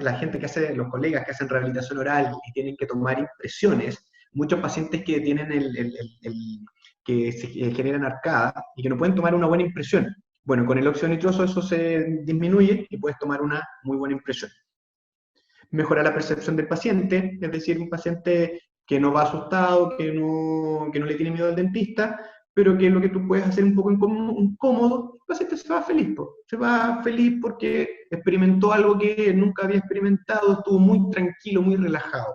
la gente que hace, los colegas que hacen rehabilitación oral y tienen que tomar impresiones, muchos pacientes que tienen que se generan arcadas y que no pueden tomar una buena impresión. Bueno, con el óxido nitroso eso se disminuye y puedes tomar una muy buena impresión. Mejora la percepción del paciente, es decir, un paciente que no va asustado, que no le tiene miedo al dentista, pero que lo que tú puedes hacer un poco incómodo, el paciente se va feliz, se va feliz porque experimentó algo que nunca había experimentado, estuvo muy tranquilo, muy relajado.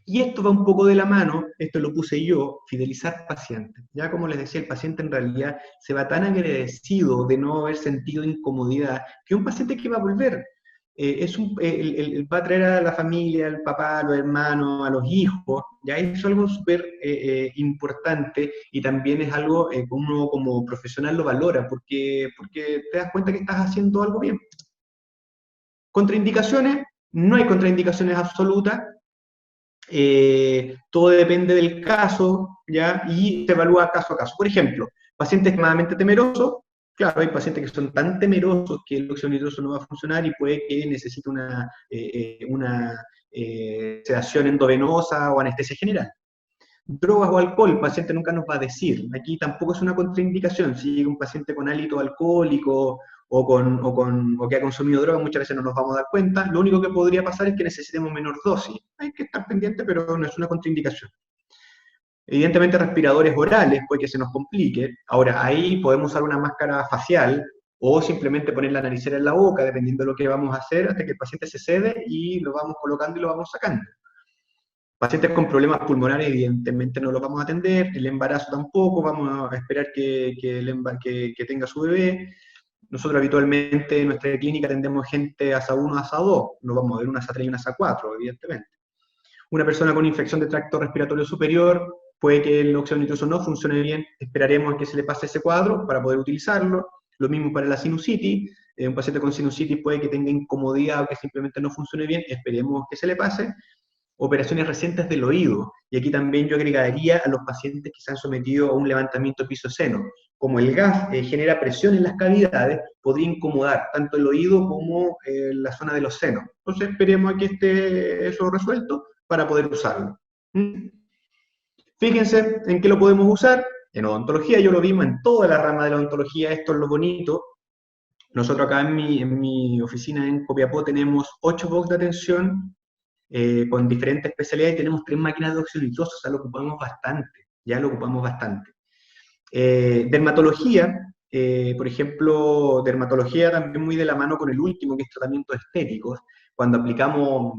Y esto va un poco de la mano, esto lo puse yo, fidelizar pacientes. Ya como les decía, el paciente en realidad se va tan agradecido de no haber sentido incomodidad, que un paciente que va a volver, va a traer a la familia, al papá, a los hermanos, a los hijos, ya eso es algo súper importante y también es algo que uno como profesional lo valora, porque te das cuenta que estás haciendo algo bien. Contraindicaciones, no hay contraindicaciones absolutas, todo depende del caso, ¿ya? Y se evalúa caso a caso. Por ejemplo, pacientes extremadamente temerosos, claro, hay pacientes que son tan temerosos que el óxido nitroso no va a funcionar y puede que necesite una sedación endovenosa o anestesia general. Drogas o alcohol, el paciente nunca nos va a decir. Aquí tampoco es una contraindicación. Si llega un paciente con hálito alcohólico o que ha consumido droga, muchas veces no nos vamos a dar cuenta. Lo único que podría pasar es que necesitemos menor dosis. Hay que estar pendiente, pero no es una contraindicación. Evidentemente, respiradores orales, puede que se nos complique. Ahora, ahí podemos usar una máscara facial o simplemente poner la naricera en la boca, dependiendo de lo que vamos a hacer, hasta que el paciente se cede y lo vamos colocando y lo vamos sacando. Pacientes con problemas pulmonares, evidentemente no los vamos a atender. El embarazo tampoco, vamos a esperar que tenga su bebé. Nosotros habitualmente en nuestra clínica atendemos gente ASA 1, ASA 2, no vamos a ver una ASA 3 y una ASA 4, evidentemente. Una persona con infección de tracto respiratorio superior, puede que el óxido nitroso no funcione bien, esperaremos a que se le pase ese cuadro para poder utilizarlo. Lo mismo para la sinusitis, un paciente con sinusitis puede que tenga incomodidad o que simplemente no funcione bien, esperemos que se le pase. Operaciones recientes del oído, y aquí también yo agregaría a los pacientes que se han sometido a un levantamiento piso-seno. Como el gas genera presión en las cavidades, podría incomodar tanto el oído como la zona de los senos. Entonces esperemos a que esté eso resuelto para poder usarlo. Fíjense en qué lo podemos usar. En odontología, yo lo vimos en toda la rama de la odontología, esto es lo bonito. Nosotros acá en mi oficina en Copiapó tenemos 8 box de atención, con diferentes especialidades, y tenemos 3 máquinas de óxido nitroso, o sea, lo ocupamos bastante, ya lo ocupamos bastante. Dermatología, por ejemplo, dermatología también muy de la mano con el último, que es tratamientos estéticos, cuando aplicamos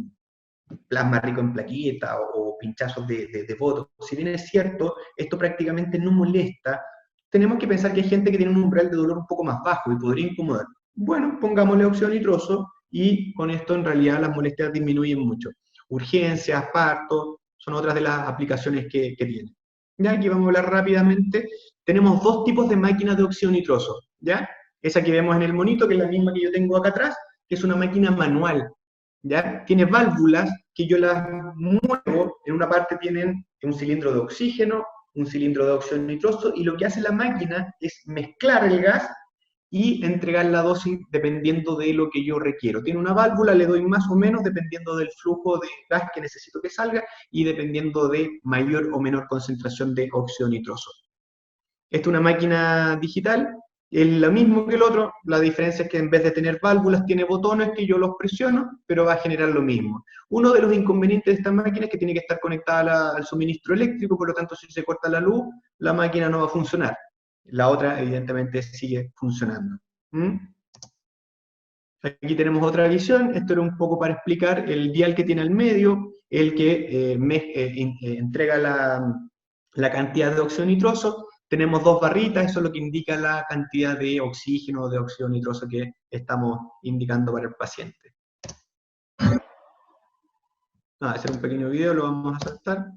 plasma rico en plaqueta o pinchazos de botox. Si bien es cierto, esto prácticamente no molesta, tenemos que pensar que hay gente que tiene un umbral de dolor un poco más bajo y podría incomodar. Bueno, pongámosle óxido nitroso, y con esto en realidad las molestias disminuyen mucho. Urgencias, partos, son otras de las aplicaciones que tiene. Ya aquí vamos a hablar rápidamente. Tenemos 2 tipos de máquinas de óxido nitroso, ¿ya? Esa que vemos en el monito, que es la misma que yo tengo acá atrás, que es una máquina manual, ¿ya? Tiene válvulas que yo las muevo, en una parte tienen un cilindro de oxígeno, un cilindro de óxido nitroso, y lo que hace la máquina es mezclar el gas y entregar la dosis dependiendo de lo que yo requiero. Tiene una válvula, le doy más o menos dependiendo del flujo de gas que necesito que salga y dependiendo de mayor o menor concentración de óxido nitroso. Esta es una máquina digital, es lo mismo que el otro, la diferencia es que en vez de tener válvulas tiene botones que yo los presiono, pero va a generar lo mismo. Uno de los inconvenientes de esta máquina es que tiene que estar conectada al suministro eléctrico, por lo tanto si se corta la luz, la máquina no va a funcionar. La otra, evidentemente, sigue funcionando. Aquí tenemos otra visión. Esto era un poco para explicar el dial que tiene al medio, el que entrega la cantidad de óxido nitroso. Tenemos 2 barritas, eso es lo que indica la cantidad de oxígeno o de óxido nitroso que estamos indicando para el paciente. Ese era un pequeño video, lo vamos a saltar.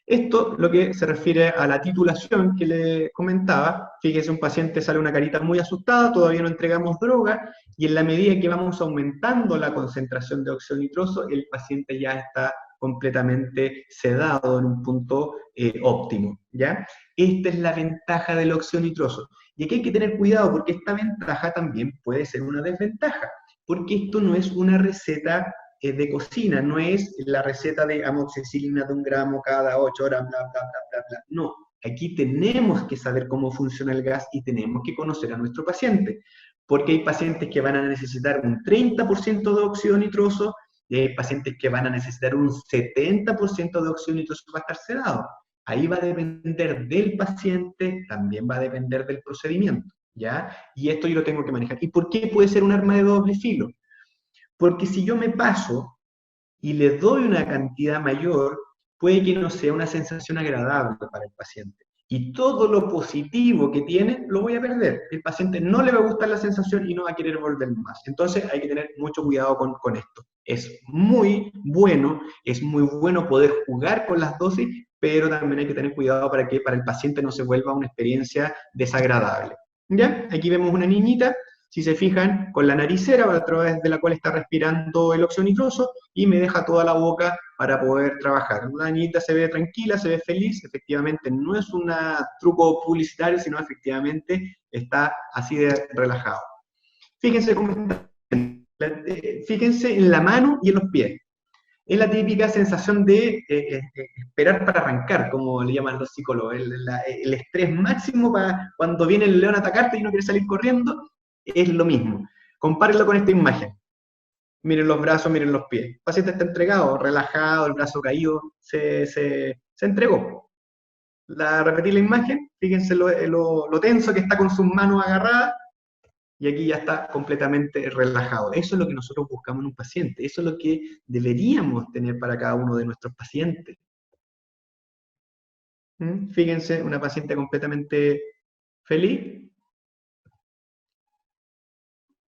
Esto, lo que se refiere a la titulación que le comentaba, fíjese, un paciente sale una carita muy asustada, todavía no entregamos droga, y en la medida que vamos aumentando la concentración de óxido nitroso, el paciente ya está completamente sedado en un punto óptimo, ¿ya? Esta es la ventaja del óxido nitroso. Y aquí hay que tener cuidado porque esta ventaja también puede ser una desventaja. porque esto no es una receta de cocina, no es la receta de amoxicilina de 1 gramo cada 8 horas, bla, bla, bla, bla, bla. No, aquí tenemos que saber cómo funciona el gas y tenemos que conocer a nuestro paciente, porque hay pacientes que van a necesitar un 30% de óxido nitroso y hay pacientes que van a necesitar un 70% de óxido nitroso para estar sedado. Ahí va a depender del paciente, también va a depender del procedimiento, ¿ya? Y esto yo lo tengo que manejar. ¿Y por qué puede ser un arma de doble filo? Porque si yo me paso y le doy una cantidad mayor, puede que no sea una sensación agradable para el paciente. Y todo lo positivo que tiene lo voy a perder. El paciente no le va a gustar la sensación y no va a querer volver más. Entonces hay que tener mucho cuidado con esto. Es muy bueno poder jugar con las dosis, pero también hay que tener cuidado para que para el paciente no se vuelva una experiencia desagradable. ¿Ya? Aquí vemos una niñita, si se fijan, con la naricera a través de la cual está respirando el óxido nitroso y me deja toda la boca para poder trabajar. La niñita se ve tranquila, se ve feliz, efectivamente no es un truco publicitario, sino efectivamente está así de relajado. Fíjense cómo está, fíjense en la mano y en los pies. Es la típica sensación de esperar para arrancar, como le llaman los psicólogos, el estrés máximo para cuando viene el león a atacarte y no quiere salir corriendo, es lo mismo. Compárenlo con esta imagen. Miren los brazos, miren los pies. El paciente está entregado, relajado, el brazo caído, se entregó. Repetir la imagen, fíjense lo tenso que está con sus manos agarradas, y aquí ya está completamente relajado. Eso es lo que nosotros buscamos en un paciente, eso es lo que deberíamos tener para cada uno de nuestros pacientes. Fíjense, una paciente completamente feliz.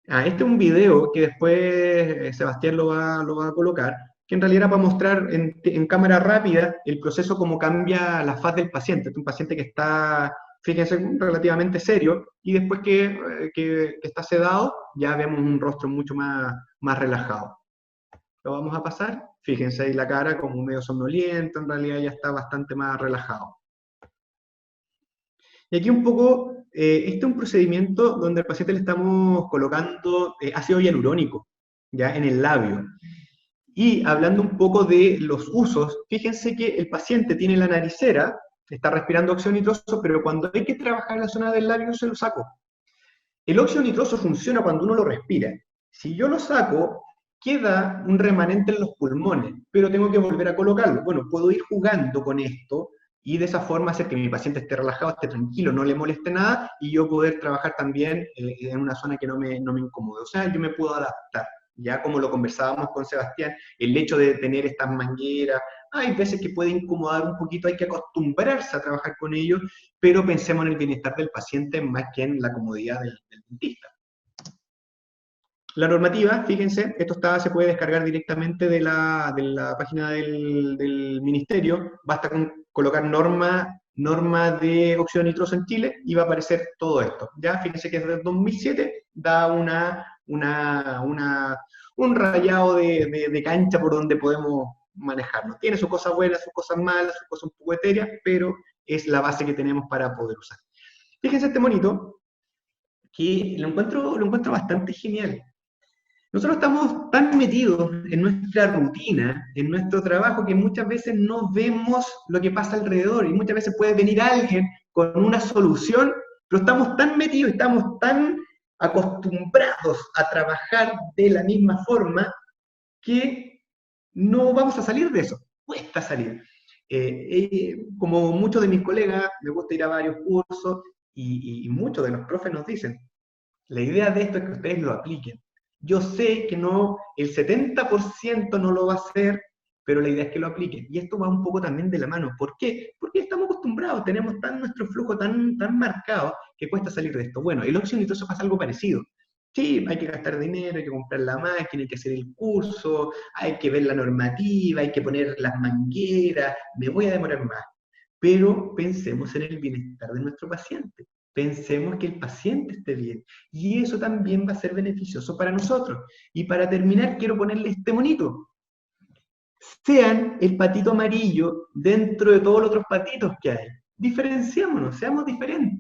Este es un video que después Sebastián lo va a colocar, que en realidad era para mostrar en cámara rápida el proceso, cómo cambia la faz del paciente. Es un paciente que está, fíjense, relativamente serio, y después que está sedado, ya vemos un rostro mucho más relajado. Lo vamos a pasar. Fíjense ahí la cara como medio somnoliento, en realidad ya está bastante más relajado. Y aquí un poco, este es un procedimiento donde al paciente le estamos colocando ácido hialurónico, ya en el labio. Y hablando un poco de los usos, fíjense que el paciente tiene la naricera, está respirando óxido nitroso, pero cuando hay que trabajar la zona del labio se lo saco. El óxido nitroso funciona cuando uno lo respira. Si yo lo saco, queda un remanente en los pulmones, pero tengo que volver a colocarlo. Bueno, puedo ir jugando con esto y de esa forma hacer que mi paciente esté relajado, esté tranquilo, no le moleste nada, y yo poder trabajar también en una zona que no me incomode. O sea, yo me puedo adaptar. Ya como lo conversábamos con Sebastián, el hecho de tener estas mangueras, hay veces que puede incomodar un poquito, hay que acostumbrarse a trabajar con ellos, pero pensemos en el bienestar del paciente más que en la comodidad del dentista. La normativa, fíjense, esto se puede descargar directamente de la página del ministerio, basta con colocar norma de óxido nitroso en Chile y va a aparecer todo esto. Ya, fíjense que desde el 2007 da un rayado de cancha por donde podemos manejarnos. Tiene sus cosas buenas, sus cosas malas, sus cosas un poco etéreas, pero es la base que tenemos para poder usar. Fíjense este monito, que lo encuentro bastante genial. Nosotros estamos tan metidos en nuestra rutina, en nuestro trabajo, que muchas veces no vemos lo que pasa alrededor, y muchas veces puede venir alguien con una solución, pero estamos tan metidos, estamos tan acostumbrados a trabajar de la misma forma que no vamos a salir de eso, cuesta salir. Como muchos de mis colegas, me gusta ir a varios cursos, y muchos de los profes nos dicen, la idea de esto es que ustedes lo apliquen. Yo sé que no, el 70% no lo va a hacer, pero la idea es que lo apliquen. Y esto va un poco también de la mano. ¿Por qué? Porque estamos acostumbrados, tenemos nuestro flujo tan marcado que cuesta salir de esto. Bueno, el óxido nitroso pasa algo parecido. Sí, hay que gastar dinero, hay que comprar la máquina, hay que hacer el curso, hay que ver la normativa, hay que poner las mangueras, me voy a demorar más. Pero pensemos en el bienestar de nuestro paciente. Pensemos que el paciente esté bien, y eso también va a ser beneficioso para nosotros. Y para terminar, quiero ponerle este monito. Sean el patito amarillo dentro de todos los otros patitos que hay. Diferenciémonos, seamos diferentes.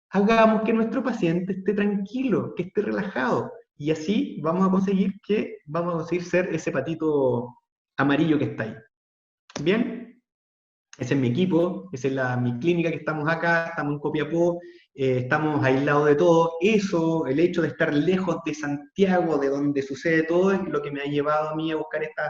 Hagamos que nuestro paciente esté tranquilo, que esté relajado. Y así vamos a conseguir ser ese patito amarillo que está ahí. ¿Bien? Ese es mi equipo, esa es mi clínica que estamos acá, estamos en Copiapó, estamos aislados de todo. Eso, el hecho de estar lejos de Santiago, de donde sucede todo, es lo que me ha llevado a mí a buscar estas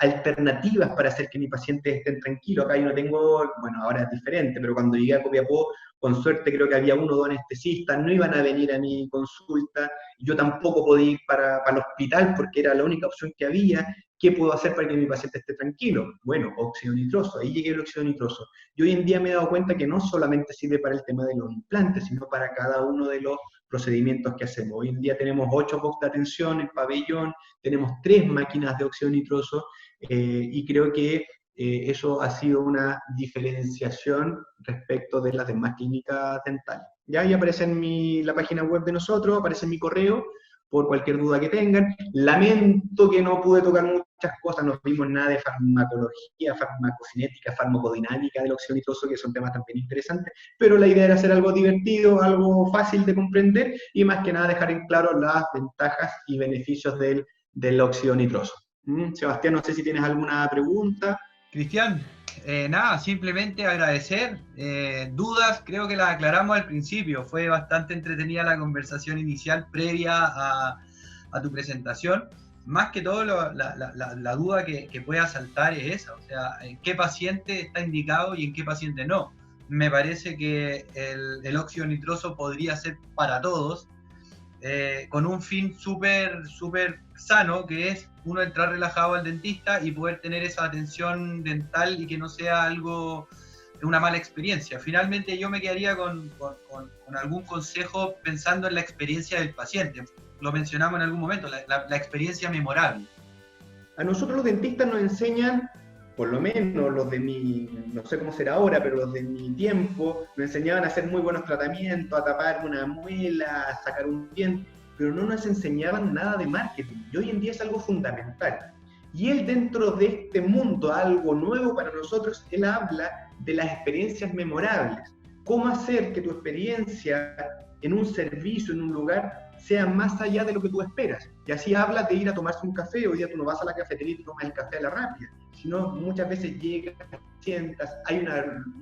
alternativas para hacer que mis pacientes estén tranquilos. Acá yo no tengo, bueno, ahora es diferente, pero cuando llegué a Copiapó, con suerte creo que había 1 o 2 anestesistas, no iban a venir a mi consulta, yo tampoco podía ir para el hospital porque era la única opción que había. ¿Qué puedo hacer para que mi paciente esté tranquilo? Bueno, óxido nitroso, ahí llegué el óxido nitroso. Y hoy en día me he dado cuenta que no solamente sirve para el tema de los implantes, sino para cada uno de los procedimientos que hacemos. Hoy en día tenemos 8 box de atención en pabellón, tenemos 3 máquinas de óxido nitroso, y creo que eso ha sido una diferenciación respecto de las demás clínicas dentales. Ya ahí aparece en la página web de nosotros, aparece en mi correo, por cualquier duda que tengan. Lamento que no pude tocar muchas cosas, no vimos nada de farmacología, farmacocinética, farmacodinámica del óxido nitroso, que son temas también interesantes, pero la idea era hacer algo divertido, algo fácil de comprender, y más que nada dejar en claro las ventajas y beneficios del óxido nitroso. Sebastián, no sé si tienes alguna pregunta. Cristian, nada, simplemente agradecer. Dudas, creo que las aclaramos al principio. Fue bastante entretenida la conversación inicial previa a tu presentación. Más que todo, la duda que pueda saltar es esa, o sea, en qué paciente está indicado y en qué paciente no. Me parece que el óxido nitroso podría ser para todos, con un fin súper sano, que es uno entrar relajado al dentista y poder tener esa atención dental y que no sea algo, una mala experiencia. Finalmente yo me quedaría con algún consejo pensando en la experiencia del paciente. Lo mencionamos en algún momento, la experiencia memorable. A nosotros los dentistas nos enseñan, por lo menos los de no sé cómo será ahora, pero los de mi tiempo, nos enseñaban a hacer muy buenos tratamientos, a tapar una muela, a sacar un diente, pero no nos enseñaban nada de marketing. Y hoy en día es algo fundamental. Y él, dentro de este mundo, algo nuevo para nosotros, él habla de las experiencias memorables. Cómo hacer que tu experiencia en un servicio, en un lugar, sea más allá de lo que tú esperas. Y así habla de ir a tomarse un café. Hoy día tú no vas a la cafetería y tomas el café a la rápida, sino muchas veces llegas, sientas, hay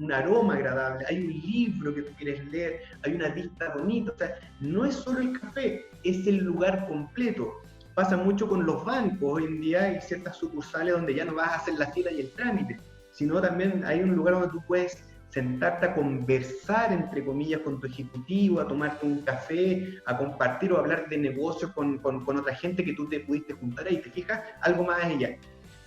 un aroma agradable, hay un libro que tú quieres leer, hay una vista bonita. O sea, no es solo el café, es el lugar completo. Pasa mucho con los bancos. Hoy en día hay ciertas sucursales donde ya no vas a hacer la fila y el trámite, sino también hay un lugar donde tú puedes sentarte a conversar, entre comillas, con tu ejecutivo, a tomarte un café, a compartir o hablar de negocios con otra gente que tú te pudiste juntar ahí, ¿te fijas? Algo más allá.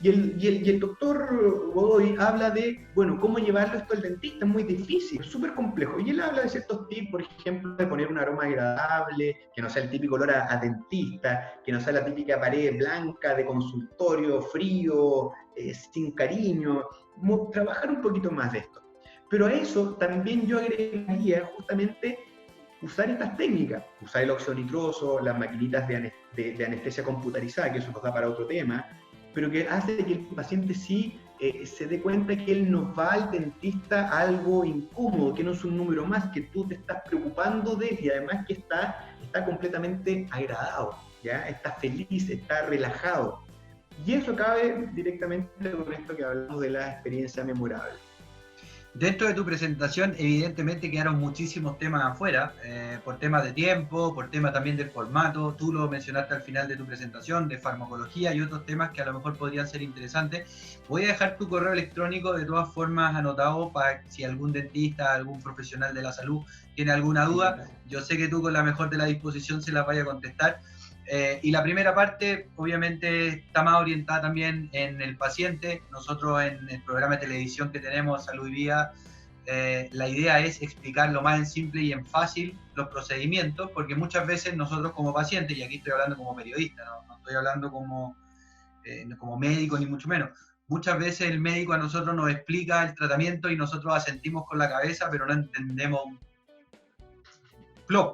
Y el doctor Godoy habla de, bueno, cómo llevarlo esto al dentista, es muy difícil, es súper complejo. Y él habla de ciertos tips, por ejemplo, de poner un aroma agradable, que no sea el típico olor a dentista, que no sea la típica pared blanca de consultorio, frío, sin cariño. Trabajar un poquito más de esto. Pero a eso también yo agregaría justamente usar estas técnicas, usar el óxido nitroso, las maquinitas de anestesia computarizada, que eso nos da para otro tema, pero que hace que el paciente sí se dé cuenta que él no va al dentista algo incómodo, que no es un número más, que tú te estás preocupando de él y además que está completamente agradado, ¿ya? Está feliz, está relajado. Y eso cabe directamente con esto que hablamos de la experiencia memorable. Dentro de tu presentación, evidentemente quedaron muchísimos temas afuera, por temas de tiempo, por temas también del formato. Tú lo mencionaste al final de tu presentación, de farmacología y otros temas que a lo mejor podrían ser interesantes. Voy a dejar tu correo electrónico de todas formas anotado para si algún dentista, algún profesional de la salud tiene alguna duda. Yo sé que tú con la mejor de la disposición se las vaya a contestar. Y la primera parte, obviamente, está más orientada también en el paciente. Nosotros en el programa de televisión que tenemos, Salud y Vida, la idea es explicar lo más en simple y en fácil los procedimientos, porque muchas veces nosotros como pacientes, y aquí estoy hablando como periodista, no estoy hablando como médico ni mucho menos, muchas veces el médico a nosotros nos explica el tratamiento y nosotros asentimos con la cabeza, pero no entendemos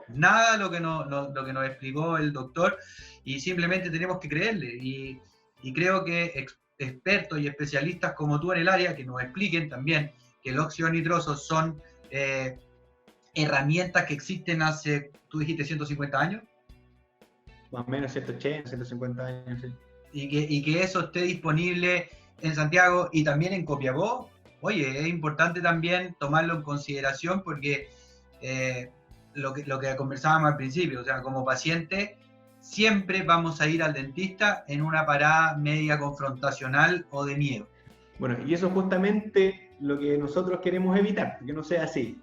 nada lo que nos explicó el doctor y simplemente tenemos que creerle. Y creo que expertos y especialistas como tú en el área que nos expliquen también que el óxido nitroso son herramientas que existen hace, tú dijiste 150 años. Más o menos 180, 150 años, sí. Y que eso esté disponible en Santiago y también en Copiapó, oye, es importante también tomarlo en consideración porque lo que conversábamos al principio, o sea, como paciente, siempre vamos a ir al dentista en una parada media confrontacional o de miedo. Bueno, y eso es justamente lo que nosotros queremos evitar, que no sea así.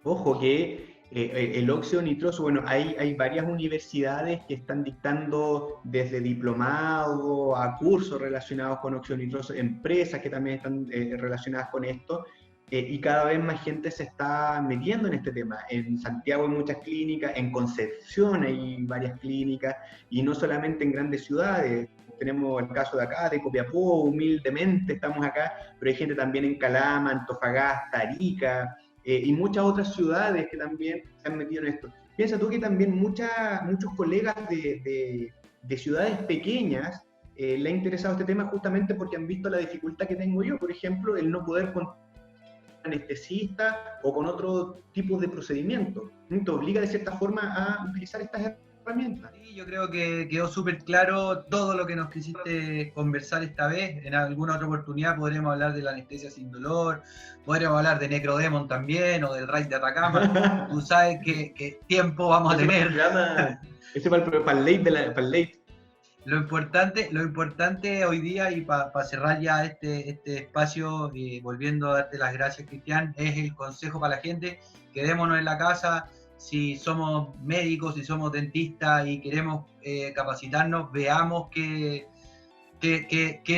Ojo que el óxido nitroso, bueno, hay varias universidades que están dictando desde diplomado a cursos relacionados con óxido nitroso, empresas que también están relacionadas con esto, y cada vez más gente se está metiendo en este tema. En Santiago hay muchas clínicas, en Concepción hay varias clínicas, y no solamente en grandes ciudades. Tenemos el caso de acá, de Copiapó, humildemente estamos acá, pero hay gente también en Calama, Antofagasta, Arica, y muchas otras ciudades que también se han metido en esto. Piensa tú que también muchos colegas de ciudades pequeñas le ha interesado este tema justamente porque han visto la dificultad que tengo yo, por ejemplo, el no poder contar con anestesista o con otro tipo de procedimiento. Te obliga de cierta forma a utilizar estas herramientas. Sí, yo creo que quedó súper claro todo lo que nos quisiste conversar esta vez. En alguna otra oportunidad podremos hablar de la anestesia sin dolor, podremos hablar de Necrodemon también, o del Raid de Atacama. Tú sabes qué tiempo vamos a tener. Ese para el late. Lo importante hoy día, y para cerrar ya este espacio, volviendo a darte las gracias, Cristian, es el consejo para la gente: quedémonos en la casa. Si somos médicos, si somos dentistas y queremos capacitarnos, veamos qué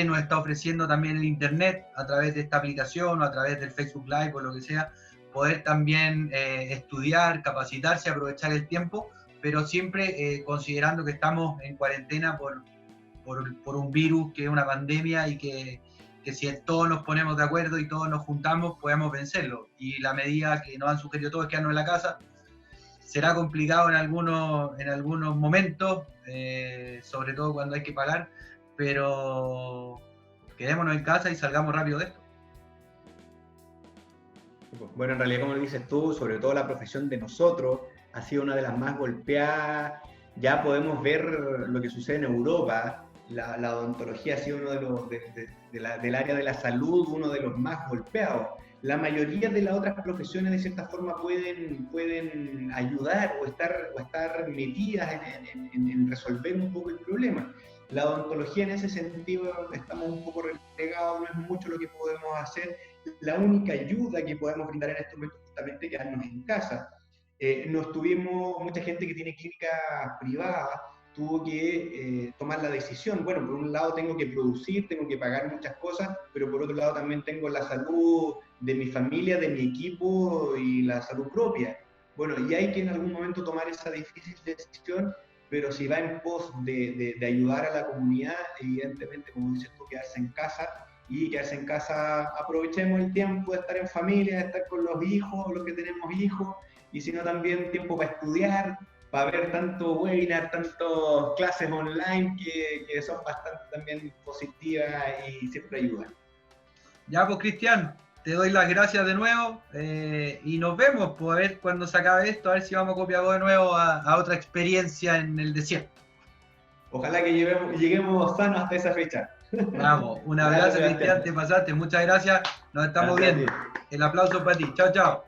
nos está ofreciendo también el Internet a través de esta aplicación o a través del Facebook Live o lo que sea, poder también estudiar, capacitarse, aprovechar el tiempo, pero siempre considerando que estamos en cuarentena por un virus que es una pandemia y que si todos nos ponemos de acuerdo y todos nos juntamos, podemos vencerlo. Y la medida que nos han sugerido todos es quedarnos en la casa. Será complicado en algunos momentos, sobre todo cuando hay que pagar, pero quedémonos en casa y salgamos rápido de esto. Bueno, en realidad, como dices tú, sobre todo la profesión de nosotros ha sido una de las más golpeadas. Ya podemos ver lo que sucede en Europa. La odontología ha sido uno de los del área de la salud, uno de los más golpeados. La mayoría de las otras profesiones de cierta forma pueden ayudar o estar metidas en resolver un poco el problema. La odontología en ese sentido estamos un poco relegados, no es mucho lo que podemos hacer. La única ayuda que podemos brindar en este momento es justamente quedarnos en casa. Mucha gente que tiene clínica privada tuvo que tomar la decisión. Bueno, por un lado tengo que producir, tengo que pagar muchas cosas, pero por otro lado también tengo la salud de mi familia, de mi equipo y la salud propia. Bueno, y hay que en algún momento tomar esa difícil decisión, pero si va en pos de ayudar a la comunidad, evidentemente, como dices tú, quedarse en casa. Y quedarse en casa, aprovechemos el tiempo de estar en familia, de estar con los hijos, los que tenemos hijos, y si no también tiempo para estudiar, para ver tanto webinar, tantas clases online que son bastante también positivas y siempre ayudan. Ya pues, Cristian, te doy las gracias de nuevo y nos vemos, pues, a ver cuando se acabe esto, a ver si vamos a Copiapó de nuevo a otra experiencia en el desierto. Ojalá que lleguemos sanos hasta esa fecha. Vamos, un abrazo, Cristian, te pasaste, muchas gracias, nos estamos viendo. El aplauso para ti, chao, chao.